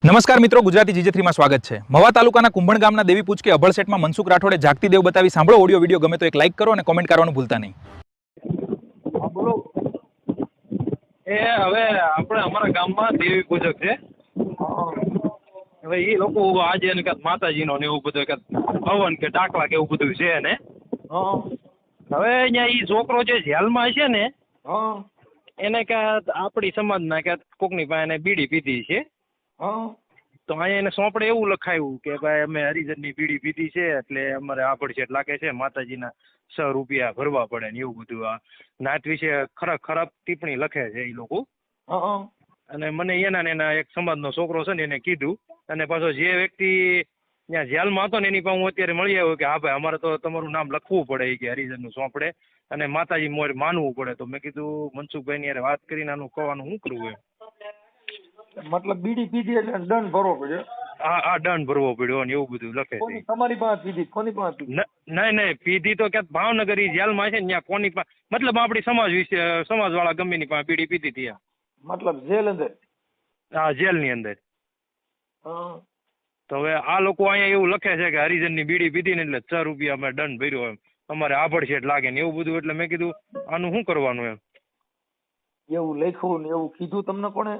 નમસ્કાર મિત્રો, ગુજરાતી GJ3 માં સ્વાગત છે। મવા તાલુકાના કુંભણ ગામના દેવી પૂજકે અભળસેટમાં મનસુખ રાઠોડે જાગતી દેવ બતાવી સાંભળો ઓડિયો વિડીયો ગમે તો એક લાઈક કરો અને કોમેન્ટ કરવાનું ભૂલતા નહીં। હા બોલો। હવે આપણે અમારા ગામમાં દેવી પૂજક છે। હવે એ લોકો આજે ને કાંઈક માતાજીનો ને એવું બધું કાંઈક હવન કે ડાકલા કે એવું બધું છે ને। હવે અહીંયા એ છોકરો જે જેલમાં છે ને એને કાંઈક આપણી સમાજના કાંઈક કોકની પાસે એને બીડી પીધી છે। તો અહીંયા એને સોંપડે એવું લખાયું કે ભાઈ અમે હરિજનની બીડી પીધી છે એટલે અમારે આભડછેટ લાગે છે, માતાજીના 6 રૂપિયા ભરવા પડે ને એવું બધું આ નાત વિશે ખરાબ ટિપ્પણી લખે છે એ લોકો। અને મને એના ને એના એક સમાજનો છોકરો છે ને એને કીધું, અને પાછો જે વ્યક્તિ ત્યાં જેલમાં હતો ને એની પાસે હું અત્યારે મળી આવ્યો કે હા ભાઈ અમારે તો તમારું નામ લખવું પડે કે હરિજનનું સોંપડે અને માતાજી મોર માનવું પડે। તો મેં કીધું મનસુખભાઈની યાર વાત કરીને આનું કહેવાનું શું કરવું એમ। મતલબ બીડી પીધી એટલે દંડ ભરવો પડ્યો? હા દંડ ભરવો પડ્યો ને એવું બધું લખે છે। તમારી પાસે પીધી? કોની પાસે પીધી? નહીં પીધી તો ક્યાંક ભાવનગર ઈ જેલમાં છે ને ત્યાં કોની પાસે, મતલબ આપણી સમાજ વિશે સમાજવાળા ગમેની પાસે બીડી પીધી હતી। મતલબ જેલ અંદર? હા જેલની અંદર। તો હવે આ લોકો અહીંયા એવું લખે છે કે હરિજનની બીડી પીધી ને એટલે 6 રૂપિયા અમે દંડ ભર્યો એમ, અમારે આભડછેટ લાગે ને એવું બધું। એટલે મેં કીધું આનું શું કરવાનું એમ। એવું લખ્યું ને એવું કીધું તમને કોણે?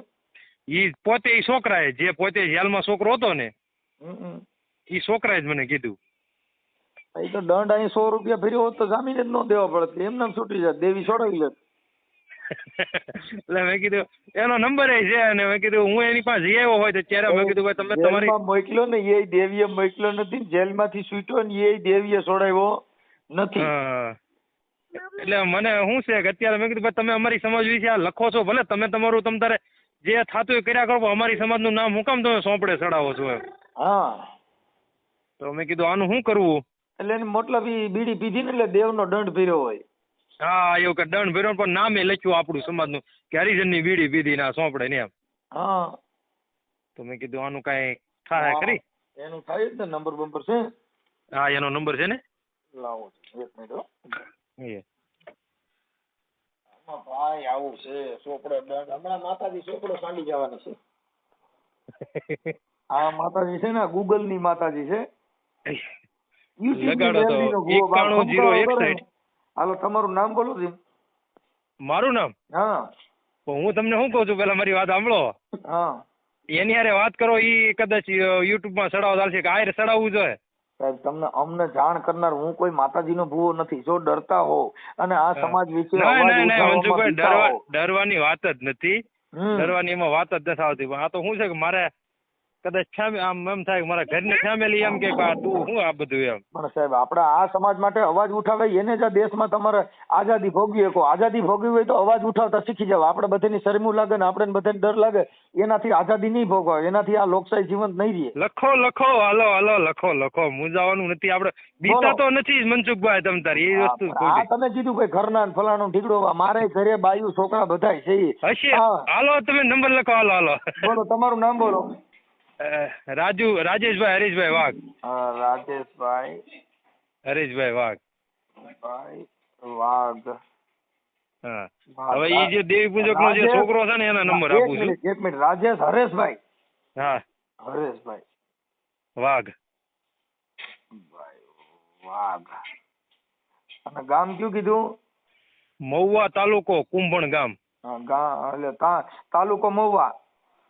ઈ પોતે ઈ છોકરાએ, જે પોતે જેલમાં છોકરો હતો ને ઈ છોકરાએ જ મને કીધું। એ તો દંડ અહીં 100 રૂપિયા ભર્યો હોત તો જામીન જ ન દેવા પડત, એમ નામ છૂટી જાય, દેવી છોડાવી લે। એટલે મેં કીધું એનો નંબર છે અને મેં કીધું હું એની પાસે જઈ આવ્યો હોય તો ત્યારે મેં કીધું ભાઈ તમે તમારી મોકલ્યો ને એ દેવીએ મોકલ્યો નથી, જેલમાંથી છૂટ્યો ને એ દેવીએ છોડાવ્યો નથી। એટલે મને શું છે કે અત્યારે મેં કીધું ભાઈ તમે અમારી સમાજ વિશે આ લખો છો, ભલે તમે તમારું તમ તારે જે થતું એ કર્યા કરો, અમારી સમાજનું નામ હું કામ તમે સોંપડે ચડાવો છો એમ। હા તો મેં કીધું આનું શું કરવું? એટલે એની મતલબ ઈ બીડી પીધી ને એટલે દેવનો દંડ ભર્યો હોય। હા એવું કે દંડ ભર્યો પણ નામે લખ્યું આપણું સમાજનું કે હરિજનની બીડી પીધી ના સોંપડે ને એમ। હા તો મેં કીધું આનું કાંઈ થાય ખરી? એનું થાય જ ને, નંબર બંબર છે? હા એનો નંબર છે ને, લાવો એક મિનિટ। એ ભાઈ આવું છે ચોપડો દંડ, હમણાં માતાજી ચોપડો સાંડી જવાની છે। આ માતાજી છે ને ગૂગલ ની માતાજી છે। લગાડો તો 910160। હાલો તમારું નામ બોલો છે? મારું નામ? હા હું તમને શું કહું છું, પેલા મારી વાત સાંભળો। હા એની હારે વાત કરો, ઈ કદાચ યુટ્યુબમાં ચડાવવા ચાલશે કે આયરે ચડાવવું જોઈએ? સાહેબ તમને અમને જાણ કરનાર હું કોઈ માતાજીનો ભૂવો નથી। જો ડરતા હો અને આ સમાજ વિશે મનસુખભાઈ ડરવાની વાત જ નથી, ડરવાની એમાં વાત જ નથી આવતી। પણ આ તો શું છે કે મારે કદાચ આમ એમ થાય કે મારા ઘરની ફેમિલી એમ કે તું શું આ બધું એમ। પણ સાહેબ આપણે આ સમાજ માટે અવાજ ઉઠાવે એને જ આ દેશમાં તમારે આઝાદી ભોગવી શકો। આઝાદી ભોગવી હોય તો અવાજ ઉઠાવતા શીખી જાવ। આપણે બધાની શરમું લાગે ને આપણે બધાને ડર લાગે, એનાથી આઝાદી નહીં ભોગવાય, એનાથી આ લોકશાહી જીવંત નહીં રહે। લખો હાલો લખો મૂંઝાવાનું નથી, આપણે બીતા તો નથી મનસુખભાઈ તમ તારી એ વસ્તુ। આ તમે કીધું ભાઈ ઘરના ફલાણું ઠીકડો, મારે ઘરે બાયું છોકરા બધાય છે હશે। હાલો તમે નંબર લખો, હાલો બોલો તમારું નામ બોલો। રાજેશભાઈ હરીશભાઈ વાઘ। રાજેશભાઈ હરીશભાઈ વાઘ વાઘ। હા હવે એ જે દેવી પૂજક નો જે છોકરો છે ને એના નંબર આપું છું। એક મિનિટ રાજેશ હરેશભાઈ? હા હરેશભાઈ વાઘ વાઘ। અને ગામ કયું કીધું? મહુવા તાલુકો કુંભણ ગામ। એટલે તાલુકો મહુવા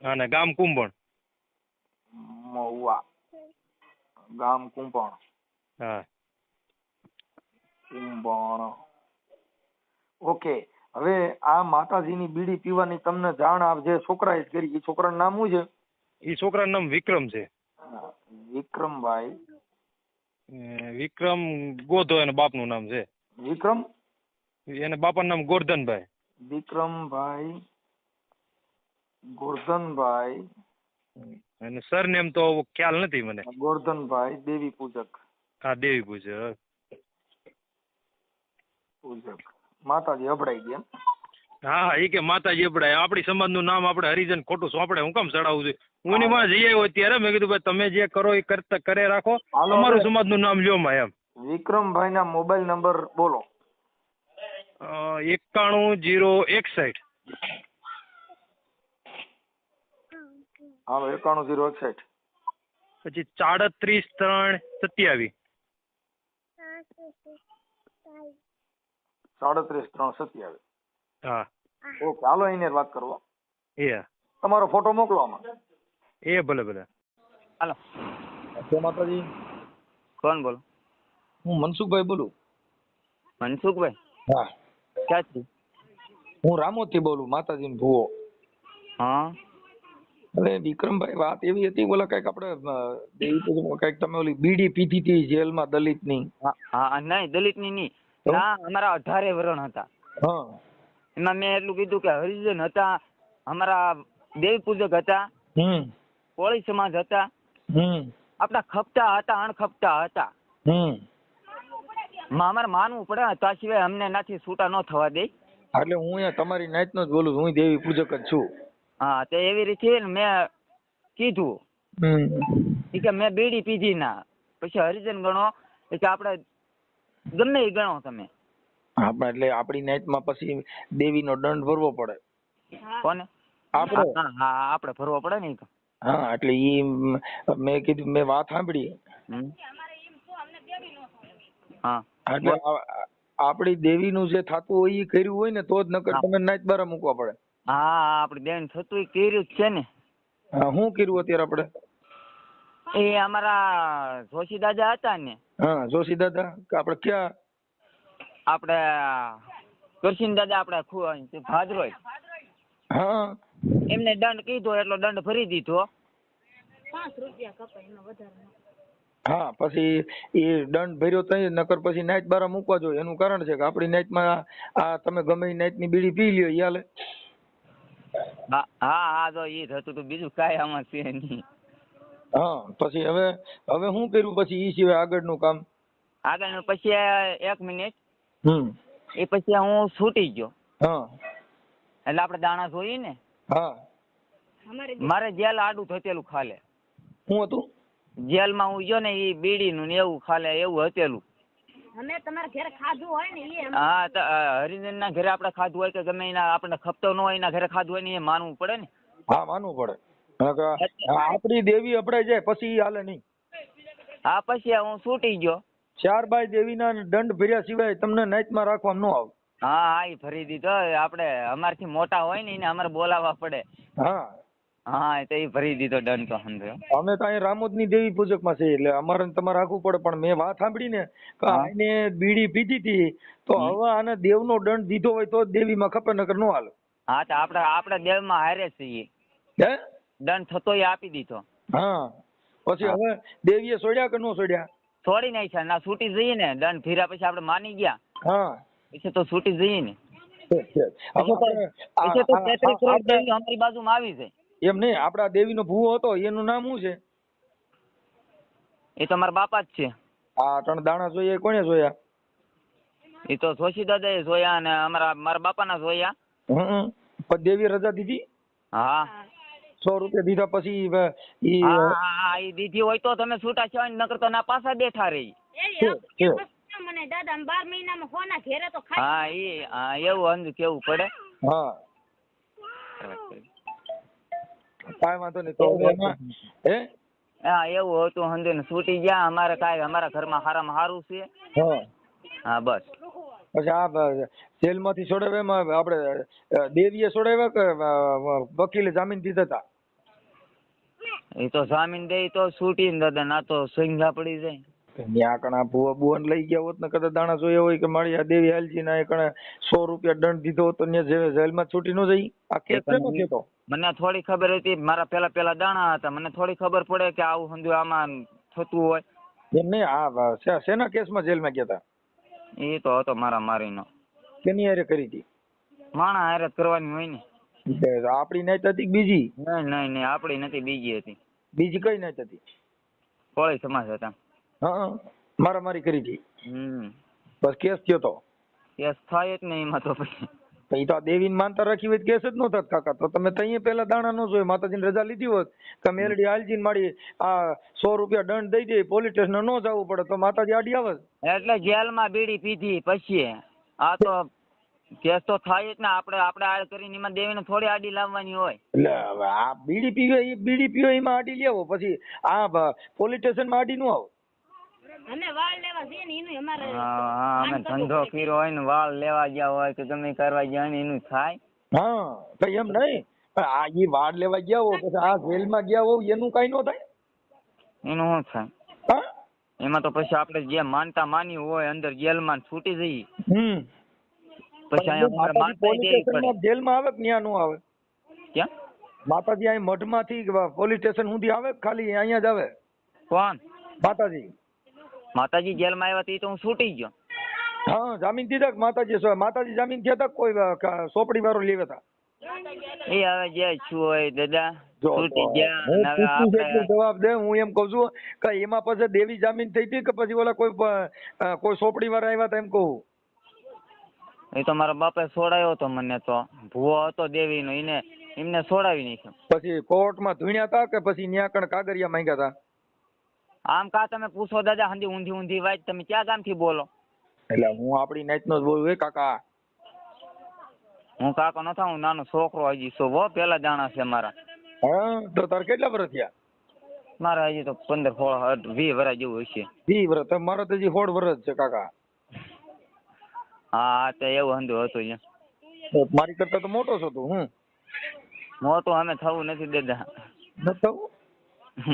અને ગામ કુંભણ। મહુવા ગામ કુંભણ। હા કુંભણ ઓકે। હવે આ માતાજીની બીડી પીવાની તમને જાણ જે છોકરાએ કરી, એ છોકરાનું નામ શું છે? એ છોકરાનું નામ વિક્રમ છે। વિક્રમભાઈ? વિક્રમ ગોધો એના બાપનું નામ છે। વિક્રમ? એને બાપાનું નામ ગોરધનભાઈ। વિક્રમભાઈ ગોરધનભાઈ અને સરનેમ તો ખ્યાલ નથી મને। ગોરધનભાઈ દેવી પૂજક? હા દેવી પૂજક। માતાજી અભડાઈ ગયા? હા એ કે માતાજી અભડાય, આપણી સમાજનું નામ આપણે હરિજન ખોટું સોંપડે હું કામ ચડાવું છું? હું એની માં જઈ આવ્યો ત્યારે મેં કીધું ભાઈ તમે જે કરો એ કરે રાખો, અમારું સમાજનું નામ લ્યો માં એમ। વિક્રમભાઈ ના મોબાઈલ નંબર બોલો। 910160। હાલો 91-061. પછી 37-3-27. 37-3-27. હા ઓકે હાલો એને વાત કરો. એ તમારો ફોટો મોકલો આમાં. ભલે ભલે. હાલો, જય માતાજી. કોણ બોલો? હું મનસુખભાઈ બોલું. મનસુખભાઈ હા ક્યાંથી? હું રામોદથી બોલું, માતાજીનો ભુવો. હા અરે વિક્રમભાઈ વાત એવી હતી, બોલા કઈક આપણે દેવી પૂજનમાં કઈક તમે ઓલી બીડી પીધી હતી જેલમાં દલિતની. હા હા, નહીં દલિતની નહીં, ના અમારા 18 વરણ હતા. હા એમાં મેં એટલું કીધું કે હરિજન હતા, અમારા દેવી પૂજક હતા, કોળી સમાજ હતા, આપણા ખપતા હતા, અણખપતા હતા. અમારે માનવું પડે, તા સિવાય અમને નાથી છૂટા ન થવા દે. એટલે હું અહીંયા તમારી નાઈટનો જ બોલું છું, હું દેવી પૂજક જ છું. હા તો એવી રીતે મેં કીધું કે મેં બીડી પીધી ના, પછી હરિજન ગણો કે આપણે ગમે એ ગણો તમે. આપણે એટલે આપણી નાઈટમાં પછી દેવીનો દંડ ભરવો પડે. કોને? આપણે. હા હા આપણે ભરવો પડે ને. હા એટલે ઈ મેં કીધું, મેં વાત સાંભળી. હા એટલે આપણી દેવીનું જે થતું હોય એ કર્યું હોય ને તો જ, નકર તમે નાઈટ બારા મૂકવા પડે. હા આપણે બેન થતું કર્યું જ છે ને. હા શું કર્યું અત્યારે આપણે? એ અમારા જોશી દાદા હતા ને. હા જોશી દાદા આપણે ક્યાં? આપણે કરશીન દાદા, આપણે ભાદરોય. હા એમને દંડ કીધો એટલો દંડ ભરી દીધો. હા પછી એ દંડ ભર્યો તો નકર પછી નાઈટ બારા મૂકવા જોઈએ. એનું કારણ છે કે આપણી નાઈટમાં આ તમે ગમે એ નાઈટની બીડી પી લ્યો ઈ હાલે. હા હા જો એ થતું તો બીજું કાંઈ આમાં છે નહીં. હા પછી હવે શું કર્યું પછી ઈ સિવાય આગળનું કામ? આગળનું પછી 1 મિનિટ, હમ એ પછી હું છૂટી ગયો. હા એટલે આપણે દાણા જોઈએ ને. હા મારે જેલ આડું થતેલું ખાલે. શું હતું? જેલમાં હું ગયો ને એ બીડીનું ને એવું ખાલે એવું હતેલું. અમે તમારા ઘરે ખાધું હોય ને એ. હા તો હરિજનના ઘરે આપણે ખાધું હોય કે ગમે એના આપણે ખપતો ન હોય એના ઘરે ખાધું હોય ને એ માનવું પડે ને. હા માનવું પડે. આપણી દેવી અપડાઈ જાય પછી ઈ હાલે નહીં. હા પછી હું છૂટી ગયો. 4 બાય દેવીના દંડ ભર્યા સિવાય તમને નાઈટમાં રાખવામાં ન આવે. હા હા એ ભરી દીધો. આપણે અમારથી મોટા હોય ને એને અમારે બોલાવવા પડે. હા હા તો એ ભરી દીધો દંડ તો સમજો. અમે તો અહીં રામોદની દેવી પૂજકમાં છીએ એટલે અમારે ને તમારે રાખવું પડે. પણ મેં વાત સાંભળી ને કે આને બીડી પીધી હતી તો હવે આને દેવનો દંડ દીધો હોય તો જ દેવીમાં ખપે, નકર ન હાલે. હા તો આપણે દેવમાં હારે છીએ. હે દંડ થતો એ આપી દીધો. હા પછી હવે દેવીએ છોડ્યા કે ન છોડ્યા? છોડી નાખ્યા ના, છૂટી જઈએ ને. દંડ ફીર્યા પછી આપણે માની ગયા હા પછી તો છૂટી જઈએ ને. પછી તો 33 કરોડ દેવી અમારી બાજુમાં આવી જાય. એમ નહીં, આપડા દેવીનો ભૂવો હતો એનું નામ શું છે? એ તો મારા બાપા જ છે. આ 3 દાણા જોઈએ એ કોને જોયા? એ તો જોશી દાદાએ જોયા અને મારા બાપાના જોયા. પણ દેવી રજા દીધી? હા 100 રૂપિયા દીધા પછી ઈ હા એ દીધી હોય તો તમે છૂટા છો, નકર તો ના પાછા બેઠા રહી. મને દાદા 12 મહિનામાં હોના ઘેરે તો ખાઈ. હા એવું અંધ કેવું પડે. હા કાંઈ વાંધો નહીં. તો હે હા એવું હતું હંધે ને છૂટી ગયા. અમારે કાંઈ અમારા ઘરમાં સારામાં સારું છે. હા બસ. પછી આ જેલમાંથી છોડાવ્યા એમાં આપણે દેવીએ છોડાવ્યા કે વકીલે જામીન દીધા હતા? એ તો જામીન દે તો છૂટી ને દાદા, ના તો સંઘા પડી જાય. ત્યાં કણા ભુવા બુવાને લઈ ગયા હોત ને કદાચ દાણા જોયા હોય કે મારી આ દેવી હાલજી ના કણે 100 રૂપિયા દંડ દીધો હોત તો ત્યાં જેલમાં છૂટી ન જઈ. આ કેસ કેનો થયો? મને થોડી ખબર હતી. મારા પેલા દાણા હતા. મને થોડી ખબર પડે કે આવું સમજો આમાં થતું હોય. એમ નહીં, આ શેના કેસમાં જેલમાં ગયા હતા? એ તો હતો મારા મારીનો. કેની હારે કરી હતી? માણા હારે કરવાની હોય ને. આપણી નાઈટ હતી કે બીજી? નહીં આપણી નથી, બીજી હતી. બીજી કઈ નાઈટ હતી? કોળી સમાજ હતા. હા મારામારી કરી હતી. બસ કેસ થયો તો? કેસ થાય જ નહીં એમાં તો પછી તો આ દેવીને માનતા રાખી હોય કેસ જ ન થાત કાકા. તો તમે તઈએ પેલા દાણા ન જોઈ, માતાજીની રજા લીધી હોત કે મેલડી હાલજીને મારી આ 100 રૂપિયા દંડ દઈ દે, પોલીસ સ્ટેશન ન જવું પડે તો માતાજી આડી આવે. એટલે જેલમાં બીડી પીધી પછી આ તો કેસ તો થાય જ ને. આપણે આડ કરીને એમાં દેવીને થોડી આડી લાવવાની હોય. એટલે હવે આ બીડી પીઓ એમાં આડી લેવો, પછી આ પોલીસ સ્ટેશન માં આડી નો આવો. અમે વાળ લેવા જઈએ ને એનું અમારે હા અમે ધંધો કર્યો હોય ને વાળ લેવા ગયા હોય કે ગમે કરવા ગયા હોય ને એનું થાય. હા કઈ એમ નહીં, પણ આ ઈ વાડ લેવા ગયા હો પછી આ જેલમાં ગયા હો એનું કઈ નો થાય. એનું શું થાય? હા એમાં તો પછી આપણે જે માનતા માની હોય અંદર જેલમાં છૂટી જઈએ. પછી અહીંયા અમારે માનતા પોલીસ દેવી સ્ટેશન પડે. જેલમાં આવે કે ન્યા નો આવે? ક્યાં? માતાજી અહીં મઠમાંથી પોલીસ સ્ટેશન સુધી આવે કે ખાલી અહીંયા જ આવે? કોણ? માતાજી. માતાજી જેલમાં આવ્યા તી તો હું છૂટી ગયો. હા જામીન દીધા કે માતાજી જામીન થયા હતા કોઈ સોપડી વાળો લેવા હતા? એ હવે જે છું હોય દાદા જો છૂટી ગયા. હું અને હવે પૂછું છું આપણે એટલો જવાબ દે. હું એમ કઉ છું કે એમાં પછી દેવી જામીન થઈ હતી કે પછી ઓલા કોઈ સોપડી વાળા આવ્યા હતા એમ કહું? એ તો મારા બાપે છોડાયો હતો મને. તો ભૂવો હતો દેવીનો, એમને છોડાવી નાખ્યો. પછી કોર્ટમાં ધૂણ્યા હતા કે પછી ન્યા કણ કાગરિયા માંગ્યા હતા? આમ કા તમે પૂછો દાદા હંધી ઊંધી વાત. તમે ક્યાં ગામથી બોલો? એટલે હું આપણી નાઈટનો જ બોલું. કાકા હું કાકો ન થાઉં, હું નાનો છોકરો હજી છો. બહુ પેલા જાણા છે મારા. હા તો તાર કેટલા વર્ષ થયા? મારા હજી તો 15, 16, 20 વર્ષ જેવું હશે. 20 વર્ષ. મારા તો હજી 16 વર્ષ છે કાકા. હા તો એવું હંધું હતું અહીંયા. તો મારી કરતા તો મોટો છો તું. મોટું અમે થવું નથી દાદા. નથી થવું?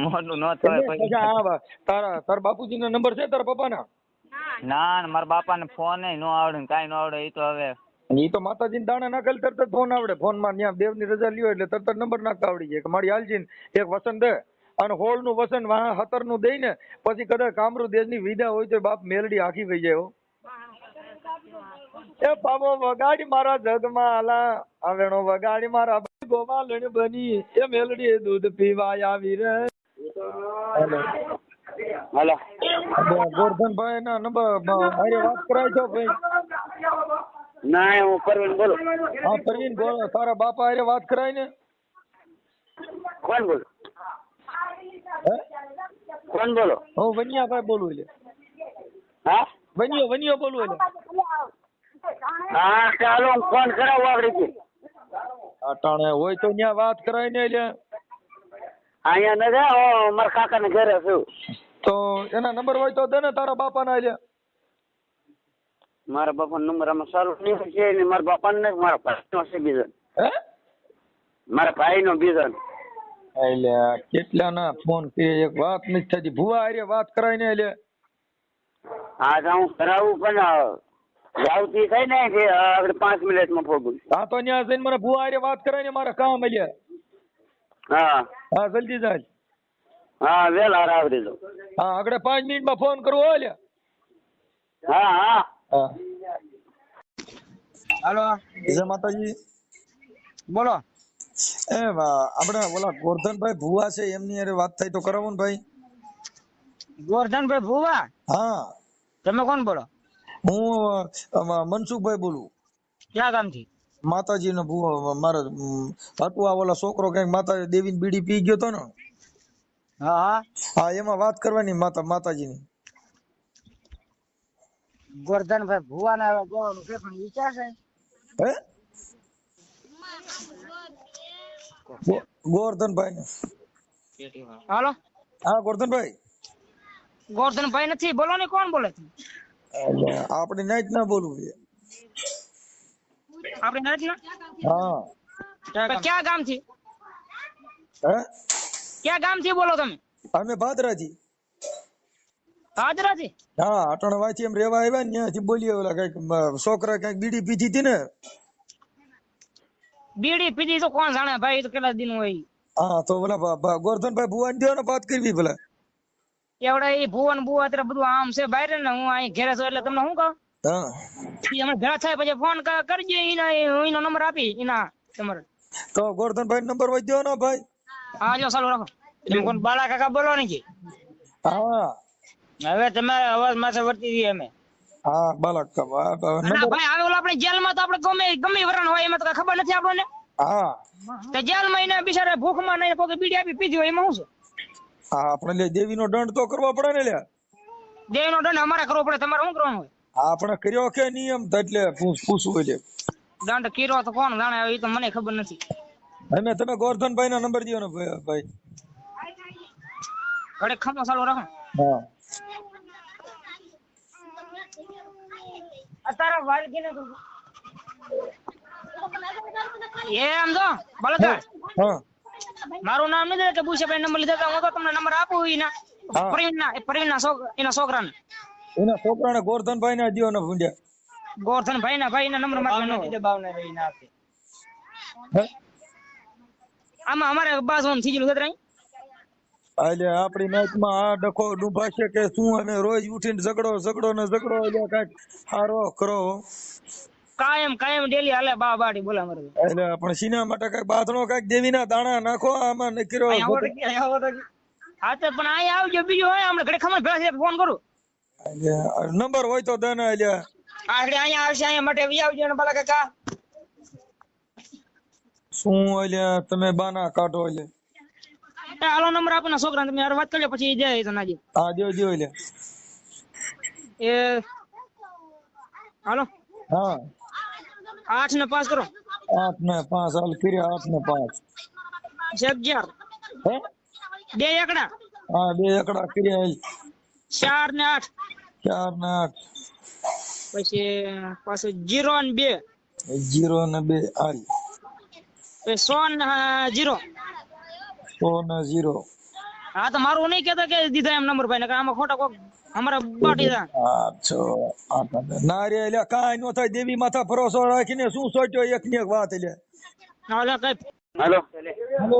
મોટું ન થાય પછી. તારા બાપુજીનો નંબર છે તારા પપ્પાના? ના મારા બાપાને ફોન નો આવડે ને કાંઈ ન આવડે. એ તો હવે ઈ તો માતાજીને દાણા નાખેલ તરત જ ફોન આવડે. ફોનમાં ત્યાં દેવની રજા લ્યો એટલે તરત જ નંબર નાખતા આવડી જાય કે મારી હાલજીને એક વસન દે, અને હોળનું વસન 17નું દઈ ને પછી કદાચ કામરૂ દેશની વિદા હોય તો બાપ મેલડી આખી વહી જાય. એ બાબો વગાડી મારા જગમાલા, આવેણો વગાડી મારા ગોવાલણ બની, એ મેલડી દૂધ પીવા આવી રે. હાલો ગોરધનભાઈ ના નંબર અરે વાત કરાય છો ભાઈ? ના હું પરવીન બોલું. હા પરવીન બોલો. તારા બાપા અરે વાત કરાય ને? કોણ બોલો? હે કોણ બોલો? હું વનિયાભાઈ બોલું. એટલે હા વનિયો બોલું. એટલે હા ચાલો હું ફોન કરાવું આવડી છે. અટાણે હોય તો ત્યાં વાત કરાય ને. એટલે અહીંયા ન જાય, મારા કાકા ને ઘરે છું. તો એના નંબર હોય તો દે ને તારા બાપાના. એટલે મારા બાપા નંબર આમાં ચાલુ નહીં છે ને. મારા બાપા ને મારા ભાઈનો છે બીજો. હે મારા ભાઈનો બીજો. એટલે કેટલા ના ફોન કરીએ, એક વાત નથી થતી. ભુવા હારે વાત કરાય ને. એટલે હા તો હું કરાવું પણ જાવતી થાય ને કે આગળ 5 મિનિટમાં પહોંચું. હા તો ત્યાં જઈને મને ભુવા હારે વાત કરાય ને. મારા કામ. એટલે હા હા જલ્દી જાય. હા વેલા આવડી દો. હા આગળ 5 મિનિટમાં ફોન કરવો હોય. એટલે હા હા હા. હાલો જય માતાજી. બોલો. એ આપણે ઓલા ગોરધનભાઈ ભુવા છે એમની હારે વાત થાય તો કરાવો ને ભાઈ. ગોરધનભાઈ ભુવા? હા તમે કોણ બોલો? હું મનસુખભાઈ બોલું. ક્યાં ગામથી? માતાજી નો ભુવા. મારે હતું આ ઓલા છોકરો કઈક માતા દેવીની બીડી પી ગયો તો ને. હા હા એમાં વાત કરવાની માતાજીની. ગોરધનભાઈ ભુવા ને જવાનું છે પણ વિચાર છે. હે ગોરધનભાઈ ને? હાલો હા ગોરધનભાઈ. ગોરધનભાઈ નથી. બોલો ને કોણ બોલે? આપણે નાઈટ ના બોલવું છે. આપણે નથી ને? હા ક્યાં ગામથી? હે ક્યાં ગામથી બોલો તમે? અમે ભાદરાજી. હાજરાથી? હા અટણ વાંચી એમ રેવા આવ્યા ને ત્યાંથી બોલીએ. ઓલા કઈક છોકરા કઈક બીડી પીધી હતી ને. બીડી પીધી તો કોણ જાણે ભાઈ, તો કેટલા દિન હોય. હા તો ઓલા ગોરધનભાઈ ભુવા ને દો ને વાત કરવી ભલા. એવડા એ ભુવન બુવા અત્યારે બધું આમ છે બહાર ને. હું અહીં ઘેરે છું એટલે તમને શું કહું, હા અમે ભેળા થાય પછી ફોન કરજો. એનો નંબર આપી એના તમારે. તો ગોરધનભાઈ નંબર હોય દો ને ભાઈ. હા જો ચાલુ રાખો. તમે કોણ બાલા કાકા બોલો ને? હા હવે તમારે અવાજ માથે વર્તી દઈએ અમે. હા બાલક ભાઈ આવે ઓલા આપણે જેલમાં તો આપણે ગમે વરણ હોય એમાં તો કઈ ખબર નથી આપણને. હા તો જેલમાં એને બિચારા ભૂખમાં નહીં કોઈ બીડી આપી પીધી હોય એમાં શું છે? હા આપણે દેવીનો દંડ તો કરવો પડે ને. લ્યા દેવીનો દંડ અમારે કરવો પડે, તમારે શું કરવાનું હોય? આપણે કર્યો કે નિયમ એટલે પૂછવું. એટલે દંડ કર્યો તો કોણ જાણે એ તો મને ખબર નથી. અમે તમે ગોરધનભાઈ નો નંબર દો ને ભાઈ. ઘડે ખમો ચાલુ રાખો. હા અત્યારે વાલગીને એમ તો બળતરા હા મારું નામ નથી કે ભૂષાભાઈ નંબર લીધા હું તો તમને નંબર આપું એના હા. પ્રવીણના એના છોકરાને એના છોકરાને ગોરધનભાઈ ને દો ને ભૂંડ્યા. ગોરધન ભાઈના નંબર મારે હે? આમાં અમારે બાજુ થઈ ગયેલું છે એટલે આપણી નાચમાં આ ડખો ડૂબાશે કે શું અને રોજ ઉઠીને ઝઘડો એટલે કાંઈક હારો કરો. કાયમ ડેલી હાલે બા બાડી બોલા મારે એટલે પણ સિનેમા માટે કઈક બાથણો કઈક દેવીના દાણા નાખો આમાં નકરો. હા તો પણ અહીંયા આવજો બીજું હોય હમણાં ઘડી ખબર ભેળા ફોન કરું નંબર હોય તો દે ને એટલે આગળ અહીંયા આવશે અહીંયા માટે આવજો ને ભલા કાકા શું એટલે તમે બાના કાઢો એટલે હાલો નંબર આપો ને છોકરાને તમે વાત કરી લો પછી જાય તો નાજી હા દો એટલે એ હાલો હા 8 ને 5 કરો 8 ને 5 હાલ કર્યા 8 ને 5 11 હે 2 એકડા હા 2 એકડા કર્યા 4 ને 8 4 ને 8 પછી પાછું 0 ને 2 0 ને 2 હાલ પછી 100 ને 0 100 ને 0 હા તો મારું નહીં કહેતા કે દીધા એમ નંબર ભાઈ ને આમાં ખોટા કોક અમારા બાટી દા ના રે એટલે કાંઈ નો થાય દેવી માથા ભરોસો રાખીને શું સોચ્યો એક ની એક વાત એટલે હાલો કઈ હેલો હેલો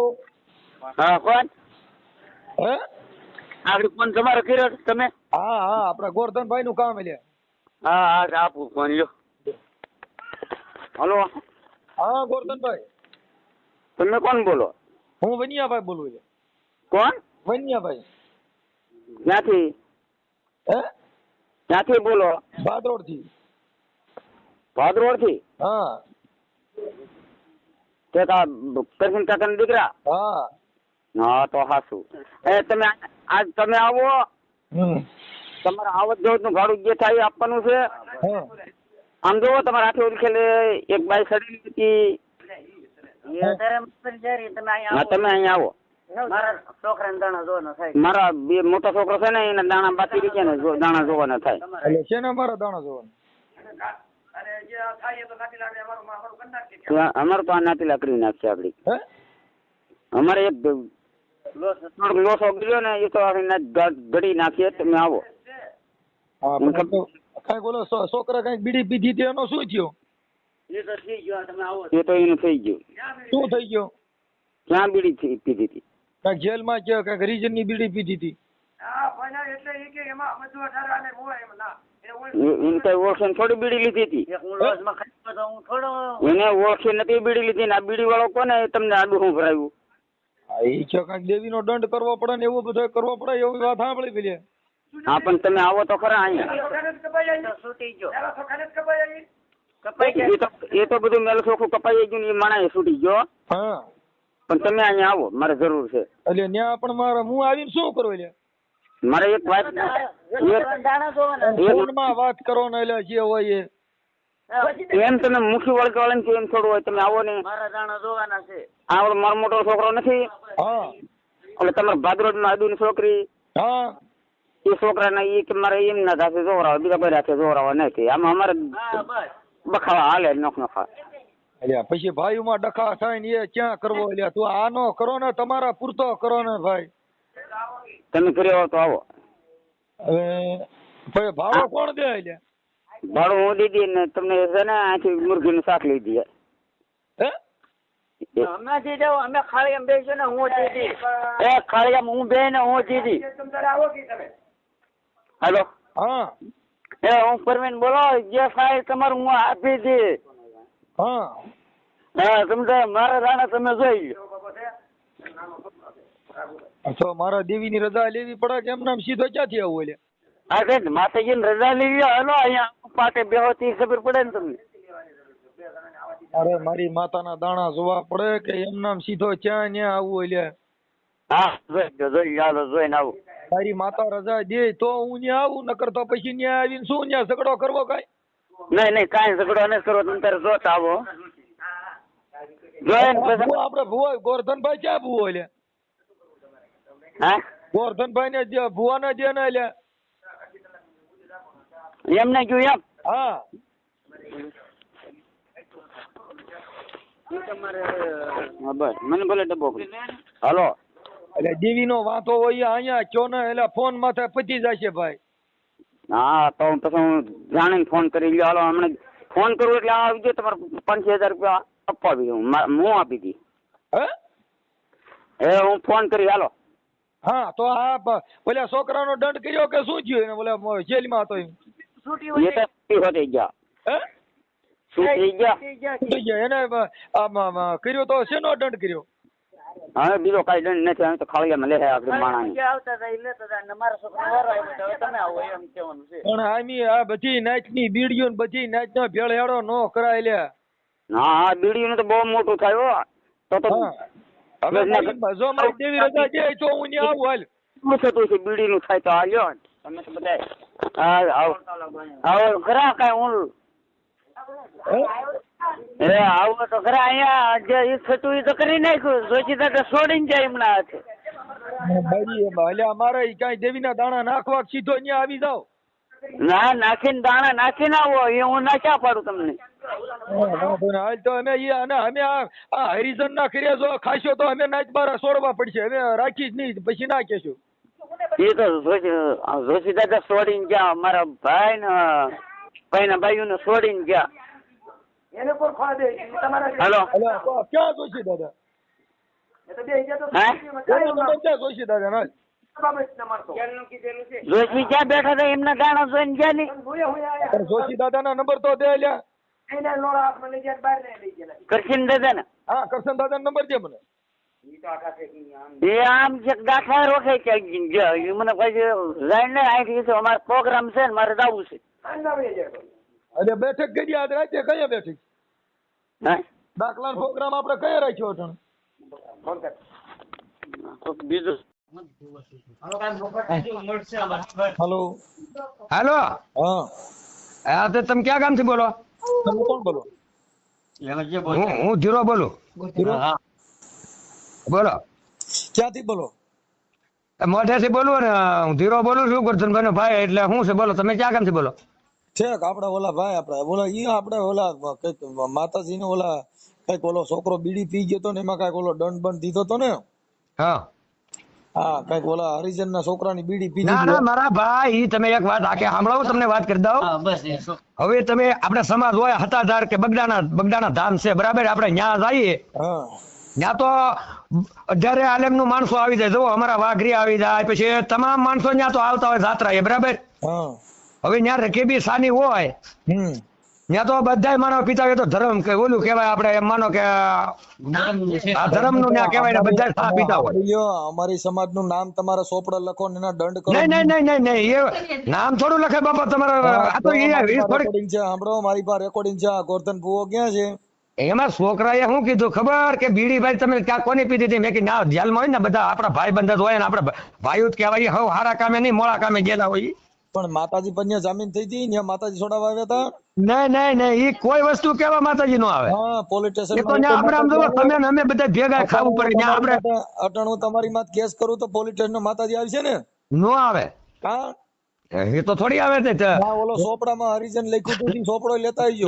હા કોણ હે આગળ ફોન તમારો કર્યો છે તમે? હા આપડા ગોરધનભાઈ નું કામ એટલે હા આપું ફોન લ્યો. હલો હા ગોરધનભાઈ તમે કોણ બોલો? હું વનિયાભાઈ બોલું છું. કોણ? વનિયાભાઈ ક્યાંથી? હે ક્યાંથી બોલો? ભાદરોડ થી. ભાદરોડ થી? હા તે કરશન કાકાના દીકરા? હા હા તો હાસું. તમે આજ તમે આવો તમારે આવત જવત નું ભાડું જે થાય એ આપવાનું છે. હા આમ જોવો તમારે આઠે ઓળખેલે એક બાઈ સડી હતી. તમે અહીંયા આવો. મારા બે મોટા છોકરો છે ને એના દાણા બાકી રહી ગયા ને દાણા જોવાના થાય. એટલે શેના મારા દાણા જોવાના? અમારે તો આ નાતી લાકડી નાખશે આપડી. હે અમારે એક લોસો ગયો ને એ તો ઘડી નાખીએ. તમે આવો. હા પણ કઈ બોલો છોકરા કઈક બીડી પીધી હતી એનો શું થયો? એ તો એનું થઈ ગયું. શું થઈ ગયો? ક્યાં બીડી પીધી હતી? કઈક જેલમાં કે કઈક રીજન ની બીડી પીધી હતી. એને કઈ ઓળખે થોડી બીડી લીધી હતી. એને ઓળખે નથી બીડી લીધી ને આ બીડી વાળો કોને તમને આડું શું ભરાયું? એ છે કઈક દેવી નો દંડ કરવો પડે ને એવું બધું કરવો પડે એવી વાત સાંભળી પેલી. હા પણ તમે આવો તો ખરા અહીંયા. એ તો બધું મેલ ચોખ્ખું કપાઈ ગયું ને એ માણસ છૂટી ગયો. હા પણ તમે અહીંયા આવો મારે જરૂર છે. એટલે ત્યાં પણ મારે હું આવીને શું કરું? એટલે મારે એક વાત ફોનમાં વાત કરો ને એટલે જે હોય એમ તમે મુખી વળકે વાળા ને એમ થોડું હોય. તમે આવો ને આવડો મારો મોટો છોકરો નથી હા એટલે તમારે ભાદરોડ માં આદુ ની છોકરી હા એ છોકરા ને એ કે મારે એમ ના થશે જોરાવા બીજા કોઈ રાખે જોરાવા નથી. આમાં અમારે બખાવા હાલે નોખ નોખા. એટલે પછી ભાઈઓમાં ડખા થાય ને એ ક્યાં કરવો? એટલે તું આનો કરો ને તમારા પૂરતો કરો ને ભાઈ. તમે ઘરે આવો તો આવો. હવે ભાઈ ભાડો કોણ દે? એટલે ભાડું હું દીધી ને તમને છે ને અહીંથી મુરઘી નું શાક લઈ દઈએ. હે અમે ખાળિયામાં બેસ્યો ને હું દીધી. ખાળિયામાં હું બે ને હું દીધી. હેલો હા હું પરવીન બોલો. જે ફાઇલ તમારું હું આપી દી. હા તમે મારા રાણા તમે જોઈ લો. તો મારા દેવીની રજા લેવી પડે કે એમ નામ સીધો ક્યાંથી આવું? એટલે હા માતાજી ને રજા લઈ લો. હેલો અહીંયા પાટે બેહોતી ખબર પડે ને તમને. અરે મારી માતાના દાણા જોવા પડે કે એમ નામ સીધો ક્યાં ન્યા આવું? એટલે હા જોઈ હાલો જોઈને આવું. તારી માતા રજા દે તો હું ન્યા આવું, નકર તો પછી ન્યા આવીને શું ન્યા ઝઘડો કરવો? કઈ નહીં કાંઈ ઝઘડો નથી કરવો, તમે તારે જોત આવો જોઈએ ને પછી. ભુવા આપણે ભુવા ગોરધનભાઈ ક્યાં ભુવો લે? હા ગોરધનભાઈ ને ભુવા ને દે ને લે. એમને કયું એમ હા હા, બસ મને ભલે ડબ્બો કરી. હાલો એટલે દેવી નો વાંધો હોય અહીંયા કયો ને એટલે ફોન માથે પચી જશે ભાઈ. હા તો પછી હું જાણીને ફોન કરી લ્યો. હાલો હમણાં ફોન કરું એટલે આવી ગયો. તમારે 5,000 રૂપિયા આપવા હું આપી દી. હે હું ફોન કરી. હાલો હા તો આ પેલા છોકરાનો દંડ કર્યો કે શું થયું એને? બોલે જેલમાં હતો એમ. એ તો થઈ ગયા. હે શું થઈ ગયા? થઈ ગયા એને કર્યો તો શેનો દંડ કર્યો? હવે બીજો કઈ દંડ નથી. હવે તો ખાલી લે આપણે માણસ. પણ આમી આ બધી નાચની બીડીઓ ને બધી નાચનો ભેળહેડો નો કરાય લે. હા બીડીયું તો બહુ મોટું થાય હો. તો હવે જો મારી દેવી રજા દે તો હું ને આવું હાલ. શું થતું છે બીડી નું થાય તો હાલ્યો તમે તો બધા આવો ખરા કઈ હું આવો તો ખરા અહીંયા જે ઈ થતું એ તો કરી નાખ્યું. જોશીદા તો છોડીને જાય એમના હાથે. ભાઈ એટલે અમારે કઈ દેવીના દાણા નાખવા સીધો ત્યાં આવી જાવ. ના નાખીને દાણા નાખીને આવો એ હું નાખ્યા પાડું તમને. હાલ તો અમે અમે આ હરિજન ના કર્યા જો ખાશો તો અમે નાચ બારા છોડવા પડશે. અમે રાખી જ નહીં પછી ના કહેશું. એ તો જોશીદા તો છોડીને ગયા. અમારા ભાઈ ને ભાઈ ના ભાઈઓ ને છોડીને ગયા. હેલો ક્યાં જોશી દાદા? ક્યાં જોશી દાદા ના? જોશી ક્યાં બેઠા હતા એમના દાણા જોઈને ગયા નહીં. જોશી દાદા ના નંબર તો દે લ્યા. કરશન દાદા ને? હા કરશન દાદા નંબર દે મને. એ આમ છે ગાંઠા રોકે કે મને પછી જાણ ને અહીંથી અમારો પ્રોગ્રામ છે ને મારે જવું છે. અરે બેઠક કરી આજ રાતે કયા બેઠક? હા દાખલા પ્રોગ્રામ આપણે કયા રાખ્યો હતો? બીજું હેલો હાલો હા હા તો તમે ક્યાં ગામથી બોલો? તમે કોણ બોલો? હું ધીરો બોલું. બોલો ક્યાંથી બોલો? મોઢેથી બોલું ને હું ધીરો બોલું છું. ગોરધનભાઈ નો ભાઈ એટલે શું છે બોલો? તમે ક્યાં ગામથી બોલો? ઠેક આપડે ઓલા ભાઈ આપડે ઈ આપડે ઓલા કઈક માતાજી ને ઓલા કઈક ઓલો છોકરો બીડી પી ગયો તો ને એમાં કઈક ઓલો દંડ બંધ દીધો તો ને. હા હા કઈક ઓલા હરિજન ના છોકરાની બીડી પી ના દીધી. ના મારા ભાઈ ઈ તમે એક વાત આખે સાંભળાવો. તમને વાત કરી દઉં. હવે તમે આપણે સમાજ હોય હતાધાર કે બગડાના ધામ છે બરાબર. આપણે ન્યા જઈએ હા ત્યાં તો 18 આલેમ નું માણસો આવી જાય. જો અમારા વાઘરી આવી જાય પછી તમામ માણસો ત્યાં તો આવતા હોય જાત્રા એ બરાબર. હા હવે ત્યાં રકેબી સાની હોય ત્યાં તો બધા માનવ પિતા હોય તો ધર્મ કે ઓલું કેવાય આપણે એમ માનો કે આ ધર્મ નું ત્યાં કેવાય ને બધા સા પીતા હોય. અમારી સમાજ નું નામ તમારા સોપડા લખો ને એના દંડ કરો. નહીં એ નામ થોડું લખે બાપા તમારા. આ તો રેકોર્ડિંગ છે સાંભળો મારી પાસે રેકોર્ડિંગ છે. ગોરધન ભુવો ક્યાં છે? એમાં છોકરાએ શું કીધું ખબર કે બીડી ભાઈ તમે ક્યાં કોની પીધી હતી? મેં કીધું ના જેલમાં હોય ને બધા આપણા ભાઈ બંધ હોય ને આપણે ભાઈઓ જ કહેવાય. હવે હારા કામે નહીં મોડા કામે ગયેલા હોય. પણ માતાજી પર જામીન થઈ હતી ત્યાં માતાજી છોડાવવા આવ્યા હતા? નહીં એ કોઈ વસ્તુ કેવા માતાજી નો આવે. હા પોલીસ સ્ટેશન તમે અમે બધા ભેગા ખાવું પડે. આપણે અટાણું તમારી માં કેસ કરું તો પોલીસ સ્ટેશન માતાજી આવશે ને? નો આવે. હા એ તો થોડી આવે છે. ઓલો સોપડામાં હરિજન લખ્યું હતું સોપડો લેતા આવજો.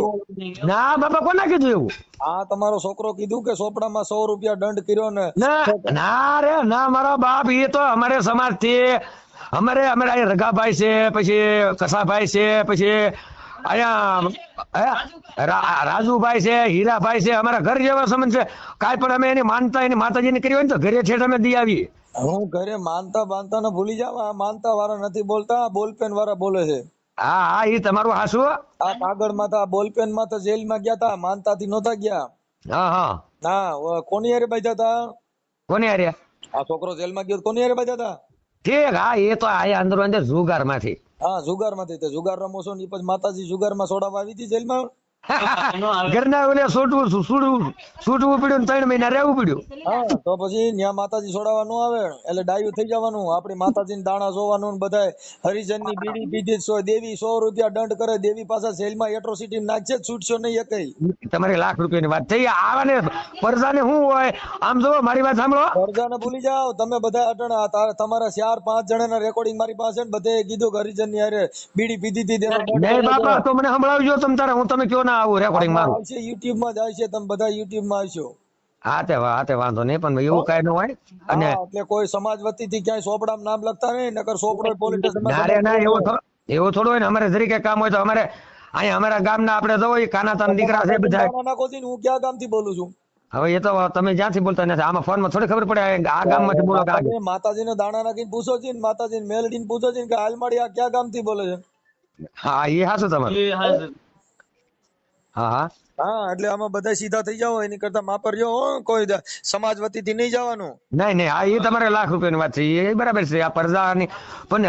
ના બાપા કોને કીધું એવું? હા તમારો છોકરો કીધું કે સોપડામાં 100 રૂપિયા દંડ કર્યો ને. ના રે ના મારા બાપ એ તો અમારે સમાજ થી અમારે અહીંયા રઘાભાઈ છે પછી કસાભાઈ છે પછી અહીંયા રાજુભાઈ છે હીરાભાઈ છે. અમારા ઘર જેવા સંબંધ છે. કાંઈ પણ અમે એની માનતા એની માતાજીની કરી હોય ને તો ઘરે છે અમે દી આવીએ. હું ઘરે માનતા બાંધતા ને ભૂલી જાવ. આ માનતા વાળા નથી બોલતા, બોલપેન વાળા બોલે છે. હા એ તમારું હાસુ. આ કાગળ માં તો બોલપેન માં તો જેલમાં ગયા તા, માનતા થી નહોતા ગયા. હા કોની હારે બાંધ્યા હતા? કોની હારે? આ છોકરો જેલમાં ગયો કોની હારે બાંધ્યા હતા? ઠીક હા એ તો આયા અંદર જુગાર માંથી. હા જુગાર માંથી. જુગાર રમો છો ને પછી માતાજી જુગાર માં છોડાવવા આવી હતી જેલમાં? ઘરના ઓલે છૂટવું પડ્યું ને 3 મહિના રહેવું પડ્યું. હા તો પછી ન્યા માતાજી છોડાવવા ન આવે એટલે ડાયું થઈ જવાનું. આપણી માતાજીને દાણા જોવાનું ને બધાય હરિજનની બીડી પીધી જ દેવી 100 રૂપિયા દંડ કરે. દેવી પાછા જેલમાં એટ્રોસિટી નાખશે જ, છૂટશો નહીં એકઈ. તમારી લાખ રૂપિયાની વાત થઈ. આવાને પરજાને શું હોય? આમ જો મારી વાત સાંભળો. પરજાને ભૂલી જાઓ તમે બધા. અટણ તમારા 4-5 જણાના રેકોર્ડિંગ મારી પાસે ને બધે કીધું કે હરિજનની હારે બીડી પીધી હતી તેનો દંડ નહીં બાપા, તો મને સંભળાવજો તમ તારે. હું તમે કયો ના આવું રેકોર્ડિંગ મારું. આવશે યુટ્યુબ માં જ આવશે. તમે બધા યુટ્યુબ માં આવશો. હા તે વાંધો નહીં, પણ એવું કઈ ન હોય. અને હા, એટલે કોઈ સમાજ વતી થી ક્યાંય સોપડામાં નામ લખતા નહીં, નકર સોપડો પોલીસ ના ના એવું થોડું હોય ને. અમારે જરીકે કામ હોય તો અમારે અહીંયા અમારા ગામના આપણે તો હોય કાનાતા દીકરા છે બધા. હું ક્યાં ગામથી બોલું છું? હવે એ તો તમે જ્યાંથી બોલતા નથી. આમાં ફોનમાં થોડી ખબર પડે આ ગામમાંથી બોલો કે આ ગામ. માતાજીને દાણા નાખીને પૂછો છે ને, માતાજીને મેલડીને પૂછો છે કે હાલમાડી આ ક્યાં ગામથી બોલે છે? હા એ હાચું તમારું. હા હા હા, એટલે આમાં બધા સીધા થઈ જાવ. એની કરતા માપર જો કોઈ સમાજ વતીથી નહીં જવાનું. નહીં હા એ તમારે લાખ રૂપિયાની વાત છે, એ બરાબર છે. આ પરજાની પણ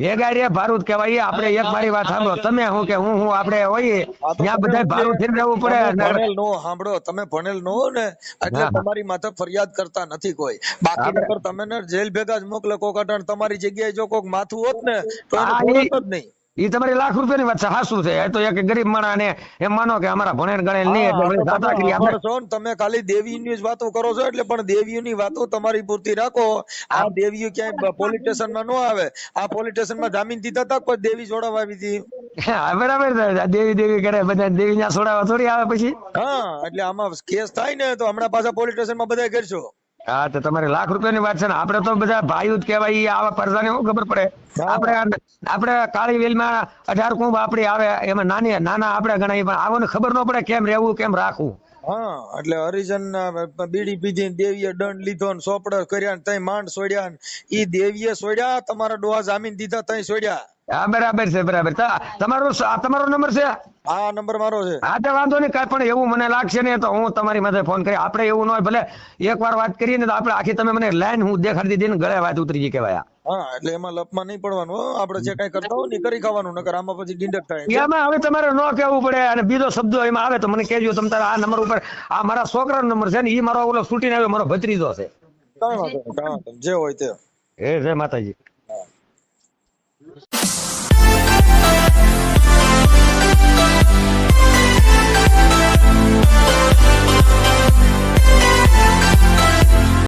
ભેગા ભારૂદ કહેવાય. આપણે એક મારી વાત સાંભળો. તમે હું કે હું આપણે હોઈએ ત્યાં બધા ભારૂદ થઈને રહેવું પડે. ભણેલ નો સાંભળો, તમે ભણેલ નો ને એટલે તમારી માથે ફરિયાદ કરતા નથી કોઈ. બાકી નકર તમે ને જેલ ભેગા જ મોકલે. કોક અટણ તમારી જગ્યાએ જો કોક માથું હોત ને તો એને બોલત જ નહીં. એ તમારી લાખ રૂપિયાની વાત છે. હાસું છે. એ તો એક ગરીબ માણસ ને એમ માનો કે અમારા ભણેલ ગણેલ નહીં એટલે તમે ખાલી દેવીની જ વાતો કરો છો. એટલે પણ દેવીઓની વાતો તમારી પૂરતી રાખો. આ દેવીઓ ક્યાંય પોલીસ સ્ટેશન માં ન આવે. આ પોલીસ સ્ટેશન માં જામીન દીધા હતા કોઈ દેવી છોડાવવા આવી હતી? બરાબર છે. દેવી કરે બધા. દેવી ના છોડાવવા થોડી આવે પછી. હા, એટલે આમાં કેસ થાય ને તો હમણાં પાછા પોલીસ સ્ટેશન માં બધા કરશો. હા તો તમારી લાખ રૂપિયાની વાત છે ને. આપડે તો બધા ભાઈઓ જ કહેવાય. આવા પરજાને શું ખબર પડે? આપણે કાળી વેલમાં 18 કુંભ આપડી આવે એમાં નાના આપણે ગણાય, પણ આવને ખબર ન પડે કેમ રહેવું કેમ રાખવું. હા, એટલે હરિજન બીડી પીધી દેવીએ દંડ લીધો ને સોપડા કર્યા ને તઈ માંડ છોડ્યા. ઈ દેવીએ છોડ્યા, તમારા ડોહા જામીન દીધા તઈ છોડ્યા. હા બરાબર છે બરાબર. તમારો નંબર છે? આ નંબર મારો છે. હા તો વાંધો નહીં. કઈ પણ એવું મને લાગશે ને તો હું તમારી માથે ફોન કરી. આપણે એવું ન હોય ભલે એકવાર વાત કરીએ ને તો આપણે આખી તમે મને લાઈન હું દેખાડી દીધી ને ગળે વાત ઉતરી ગઈ કહેવાય. હા, એટલે એમાં લપમાં નહીં પડવાનું. આપણે જે કઈ કરતા હોય ને કરી ખાવાનું, નકર આમાં પછી ડીંડક થાય. એમાં હવે તમારે ન કહેવું પડે. અને બીજો શબ્દો એમાં આવે તો મને કહેજો. તમે તારા આ નંબર ઉપર, આ મારા છોકરાનો નંબર છે ને, એ મારો ઓલો છૂટીને આવ્યો મારો ભત્રીજો છે. કાંઈ વાંધો નહીં, જે હોય તે. જય માતાજી.